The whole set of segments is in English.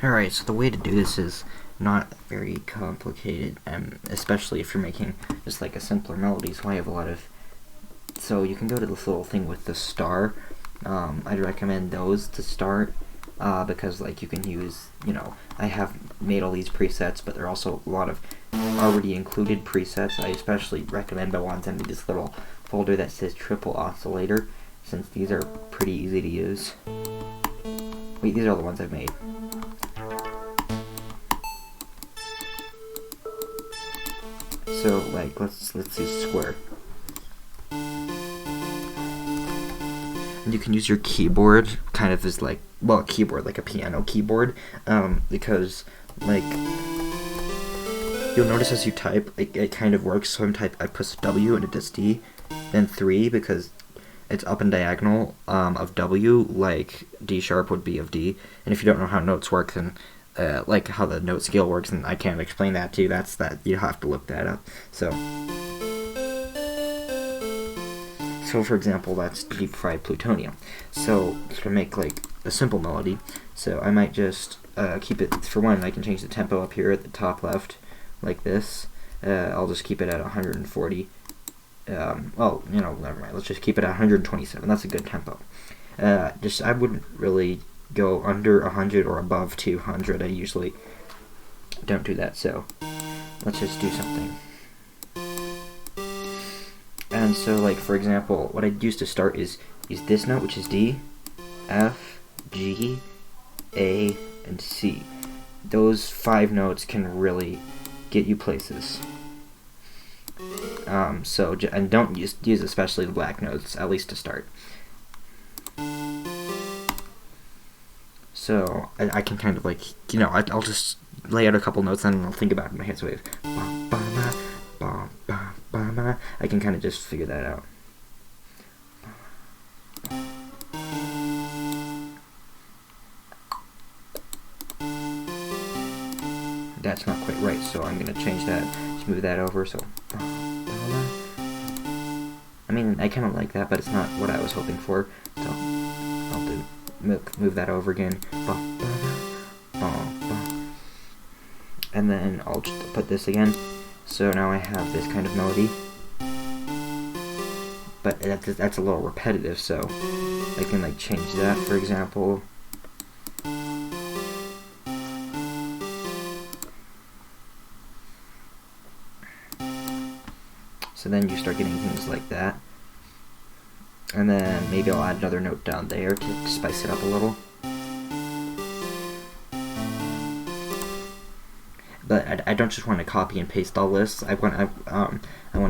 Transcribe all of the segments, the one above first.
Alright, so the way to do this is not very complicated, especially if you're making just like a simpler melody. So I have a lot of, so you can go to this little thing with the star. I'd recommend those to start, because like you can use, I have made all these presets, but there are also a lot of already included presets. I especially recommend the ones in this little folder that says triple oscillator, since these are pretty easy to use. Wait, these are the ones I've made. So like let's use square. And you can use your keyboard kind of as like, well, a keyboard, like a piano keyboard, because like you'll notice as you type, it kind of works. So I push W and it does D, then 3 because it's up and diagonal of W, like D sharp would be of D. And if you don't know how notes work, then like how the note scale works, and I can't explain that to you. That you have to look that up. So for example, that's deep fried plutonium. So to make like a simple melody, so I might just keep it, for one, I can change the tempo up here at the top left, like this. I'll just keep it at 140. Well, never mind. Let's just keep it at 127. That's a good tempo. I wouldn't really go under 100 or above 200. I usually don't do that. So let's just do something. And so, like for example, what I'd use to start is this note, which is D, F, G, A, and C. Those 5 notes can really get you places. And don't use especially the black notes, at least to start. So I can kind of like, I'll just lay out a couple notes and I'll think about it in my head. So I have, I can kind of just figure that out. That's not quite right, so I'm gonna change that, just move that over. So I mean, I kind of like that, but it's not what I was hoping for. So I'll move that over again. And then I'll just put this again. So now I have this kind of melody. But that's a little repetitive, so I can like change that, for example. So then you start getting things like that. And then maybe I'll add another note down there to spice it up a little. But I don't just want to copy and paste all this. I want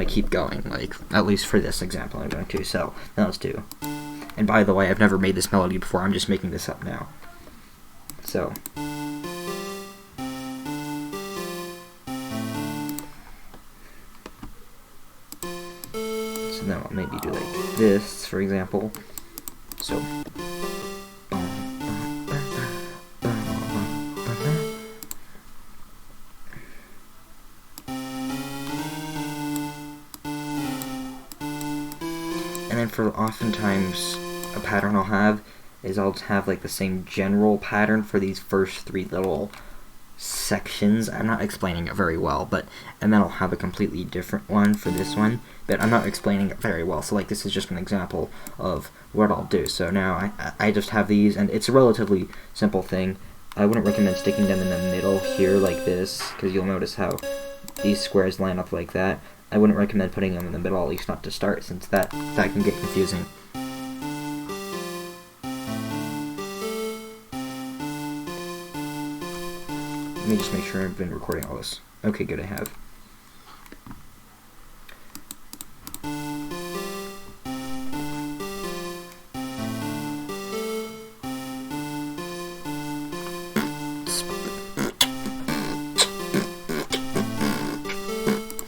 to keep going, like at least for this example I'm going to. So now let's do. And by the way, I've never made this melody before. I'm just making this up now. So. So then I'll maybe do like this, for example. So. And then for oftentimes a pattern I'll have is I'll have like the same general pattern for these first 3 little sections. I'm not explaining it very well, and then I'll have a completely different one for this one, but I'm not explaining it very well. So like this is just an example of what I'll do. So now I just have these, and it's a relatively simple thing. I wouldn't recommend sticking them in the middle here like this, because you'll notice how these squares line up like that. I wouldn't recommend putting them in the middle, at least not to start, since that can get confusing. Let me just make sure I've been recording all this. Okay, good, I have.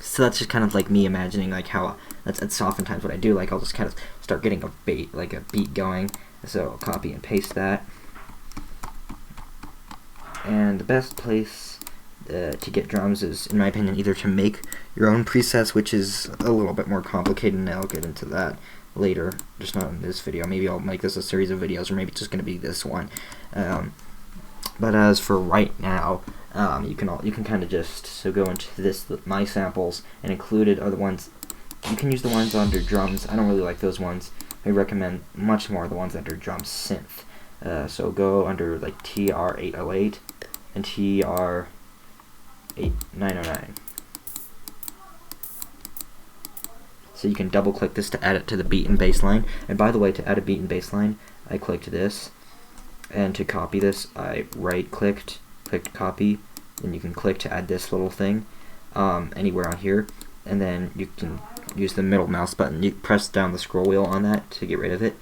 So that's just kind of like me imagining like how that's oftentimes what I do. Like I'll just kind of start getting a beat going. So I'll copy and paste that. And the best place to get drums is, in my opinion, either to make your own presets, which is a little bit more complicated, and I'll get into that later, just not in this video. Maybe I'll make this a series of videos, or maybe it's just going to be this one. But as for right now, you can kind of just go into this my samples, and included are the ones you can use the ones under drums. I don't really like those ones. I recommend much more the ones under drum synth. So go under like TR-808 and TR-909. So you can double click this to add it to the beat and bass line. And by the way, to add a beat and bass line, I clicked this, and to copy this, I right clicked copy, then you can click to add this little thing anywhere on here, and then you can use the middle mouse button. You press down the scroll wheel on that to get rid of it.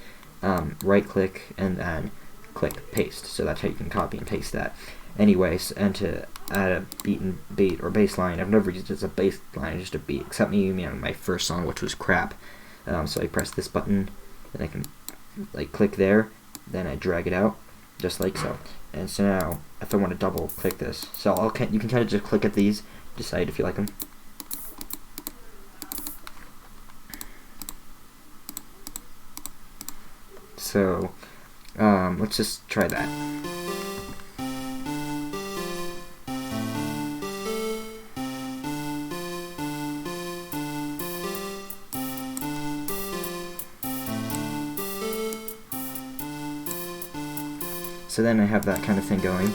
Right click and then click paste. So that's how you can copy and paste that. Anyways, and to add a beat or bass line, I've never used it as a bass line, just a beat, except maybe on my first song, which was crap. So I press this button, then I can like click there, then I drag it out, just like so. And so now, if I want to double click this, so you can kind of just click at these, decide if you like them. So let's just try that. So then I have that kind of thing going.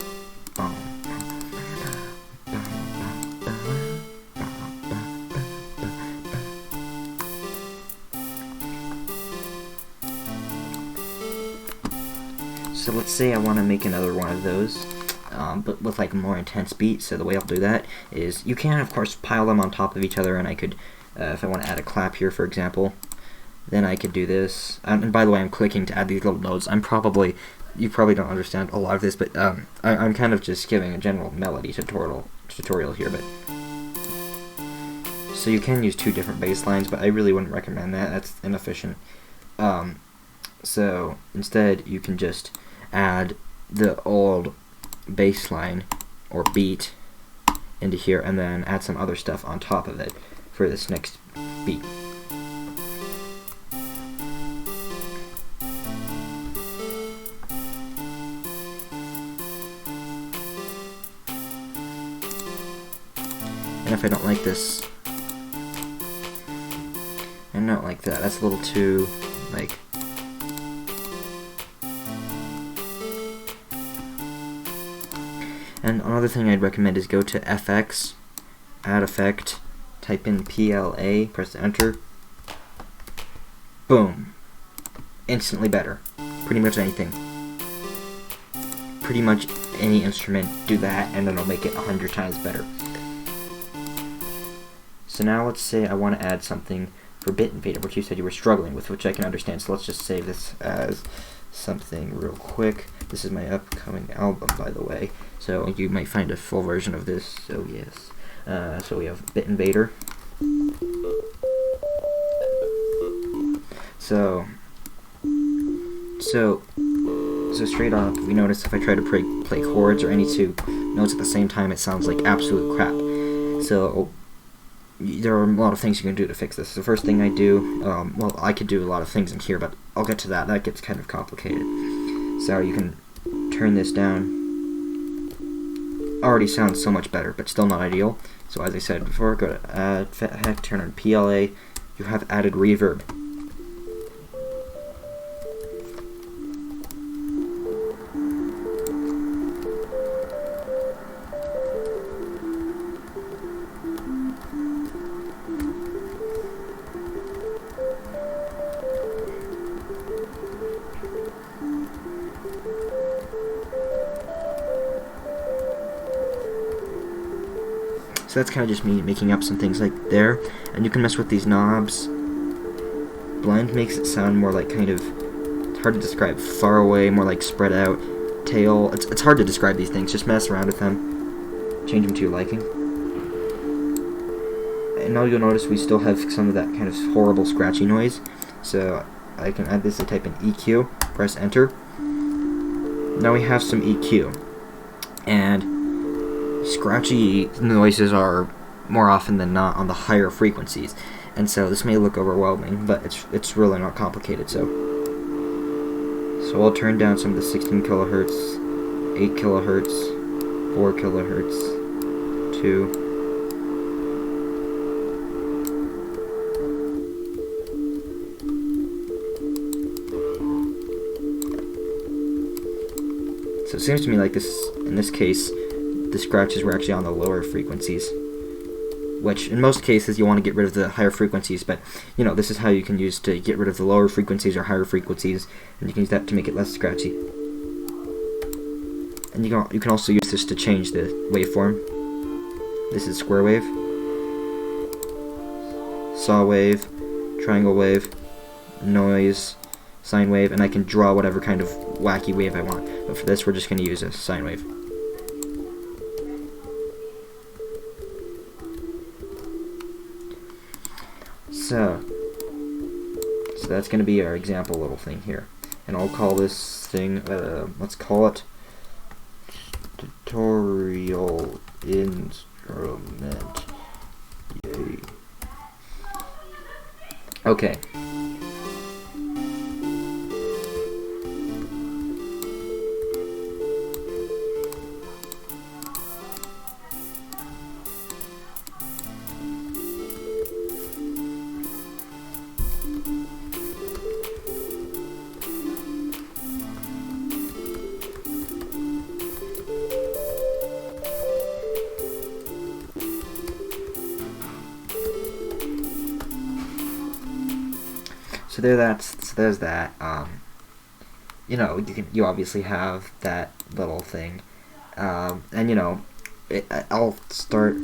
So let's say I want to make another one of those, but with like a more intense beat. So the way I'll do that is, you can of course pile them on top of each other, and I could, if I want to add a clap here for example, then I could do this. And by the way, I'm clicking to add these little notes. You probably don't understand a lot of this, but I'm kind of just giving a general melody tutorial here. But so you can use two different bass lines, but I really wouldn't recommend that. That's inefficient. So instead, you can just add the old bass line or beat into here, and then add some other stuff on top of it for this next beat. And if I don't like this, and not like that, that's a little too, like, and another thing I'd recommend is go to FX, add effect, type in PLA, press enter, boom, instantly better. Pretty much anything. Pretty much any instrument, do that, and it'll make it 100 times better. So now let's say I want to add something for Bit Invader, which you said you were struggling with, which I can understand. So let's just save this as something real quick. This is my upcoming album, by the way, so you might find a full version of this. So yes, so we have Bit Invader. So straight off, we notice if I try to play chords or any two notes at the same time, it sounds like absolute crap. So there are a lot of things you can do to fix this. The first thing I do, well, I could do a lot of things in here, but I'll get to that. That gets kind of complicated. So you can turn this down. Already sounds so much better, but still not ideal. So as I said before, go to add effect, turn on PLA. You have added reverb. So that's kind of just me making up some things like there, and you can mess with these knobs. Blend makes it sound more like kind of, it's hard to describe, far away, more like spread out, tail. It's hard to describe these things. Just mess around with them, change them to your liking. And now you'll notice we still have some of that kind of horrible scratchy noise. So I can add this. I type in EQ, press enter. Now we have some EQ, and scratchy noises are more often than not on the higher frequencies, and so this may look overwhelming, but it's really not complicated. So I'll turn down some of the 16 kilohertz 8 kilohertz, 4 kilohertz, 2. So it seems to me like this, in this case, the scratches were actually on the lower frequencies, which in most cases you want to get rid of the higher frequencies, but you know, this is how you can use to get rid of the lower frequencies or higher frequencies, and you can use that to make it less scratchy. And you can also use this to change the waveform. This is square wave, saw wave, triangle wave, noise, sine wave, and I can draw whatever kind of wacky wave I want. But for this, we're just going to use a sine wave. So that's going to be our example little thing here. And I'll call this thing, let's call it tutorial instrument. Yay. Okay. So there's that. You know, you obviously have that little thing, and you know, I'll start.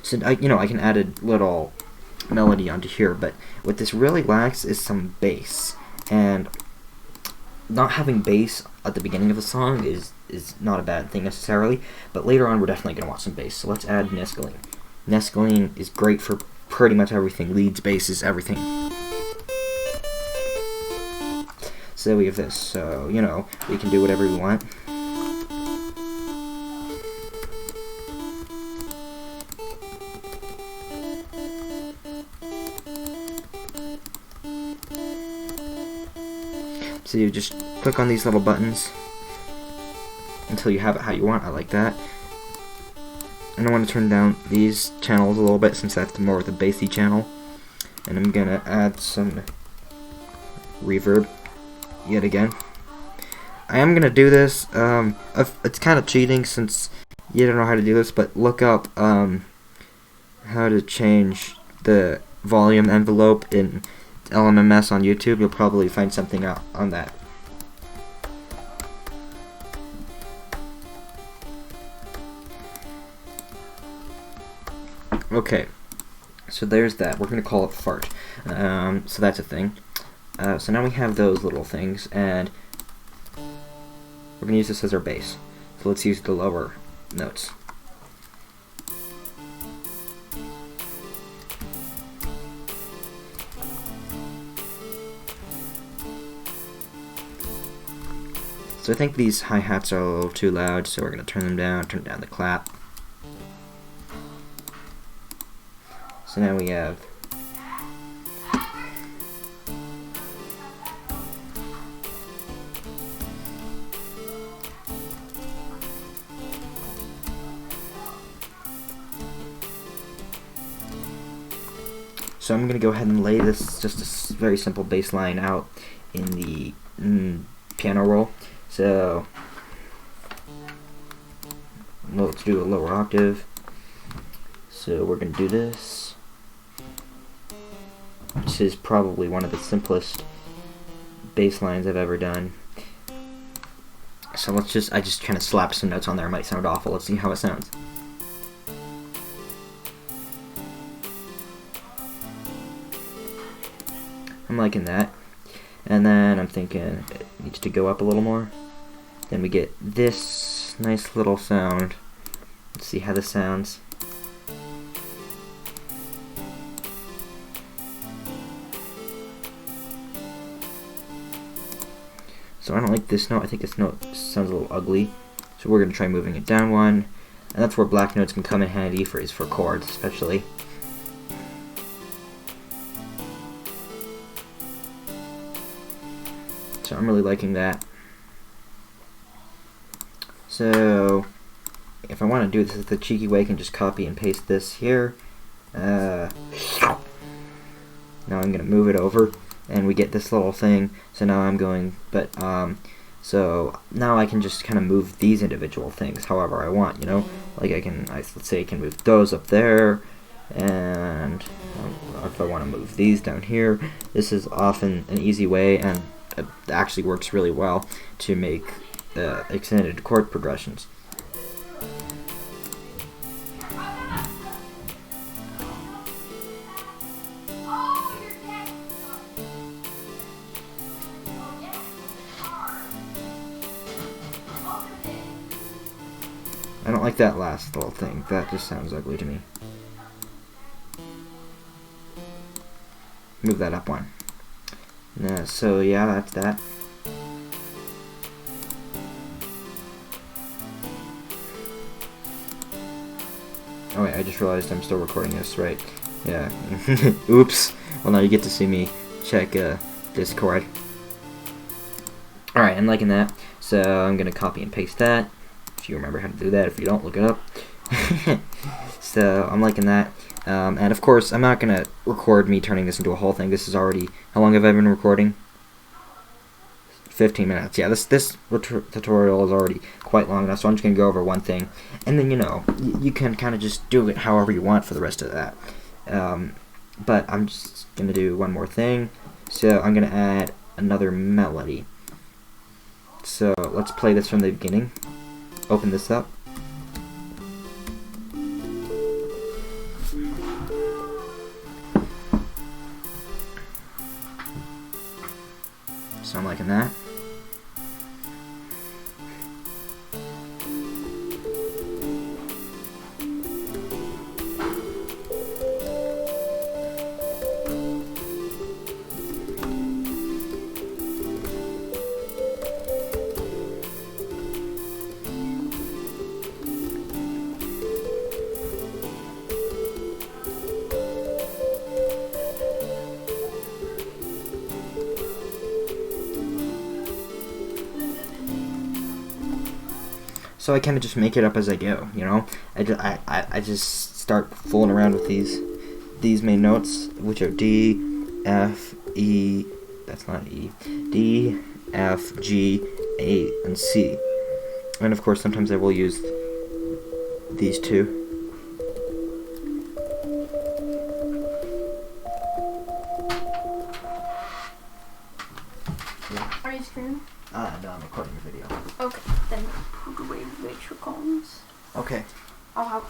So I can add a little melody onto here, but what this really lacks is some bass, and not having bass at the beginning of a song is not a bad thing necessarily, but later on we're definitely gonna want some bass. So let's add mescaline. Mescaline is great for pretty much everything. Leads, basses, everything. So we have this. So, you know, we can do whatever we want. So you just click on these little buttons until you have it how you want. I like that. And I want to turn down these channels a little bit since that's more of the bassy channel. And I'm gonna add some reverb yet again. I am gonna do this. It's kind of cheating since you don't know how to do this, but look up how to change the volume envelope in LMMS on YouTube. You'll probably find something out on that. Okay, so there's that. We're going to call it fart. So that's a thing. So now we have those little things, and we're going to use this as our bass. So let's use the lower notes. So I think these hi-hats are a little too loud, so we're going to turn down the clap. So now we have so I'm going to go ahead and lay this just a very simple bass line out in the piano roll. So let's do a lower octave. So we're going to do this. This is probably one of the simplest bass lines I've ever done. So I just kind of slapped some notes on there. It might sound awful. Let's see how it sounds. I'm liking that. And then I'm thinking it needs to go up a little more. Then we get this nice little sound. Let's see how this sounds. So I don't like this note. I think this note sounds a little ugly. So we're going to try moving it down one. And that's where black notes can come in handy for chords, especially. So I'm really liking that. So if I want to do this the cheeky way, I can just copy and paste this here. Now I'm going to move it over, and we get this little thing. So now I'm going, so now I can just kind of move these individual things however I want, you know? Like let's say I can move those up there, and if I want to move these down here. This is often an easy way, and it actually works really well to make extended chord progressions. I don't like that last little thing. That just sounds ugly to me. Move that up one. So yeah, that's that. Oh wait, I just realized I'm still recording this, right? Yeah. Oops. Well, now you get to see me check Discord. Alright, I'm liking that. So I'm going to copy and paste that. If you remember how to do that. If you don't, look it up. So I'm liking that. And of course, I'm not going to record me turning this into a whole thing. This is already... How long have I been recording? 15 minutes. Yeah, this tutorial is already quite long enough, so I'm just going to go over one thing. And then, you know, you can kind of just do it however you want for the rest of that. But I'm just going to do one more thing. So I'm going to add another melody. So let's play this from the beginning. Open this up. So I'm liking that. So I kind of just make it up as I go, you know. I just start fooling around with these main notes, which are D, F, E. That's not E. D, F, G, A, and C. And of course, sometimes I will use these two. Are you streaming? No, I'm recording a video. Okay, then make sure comments. Okay. I'll have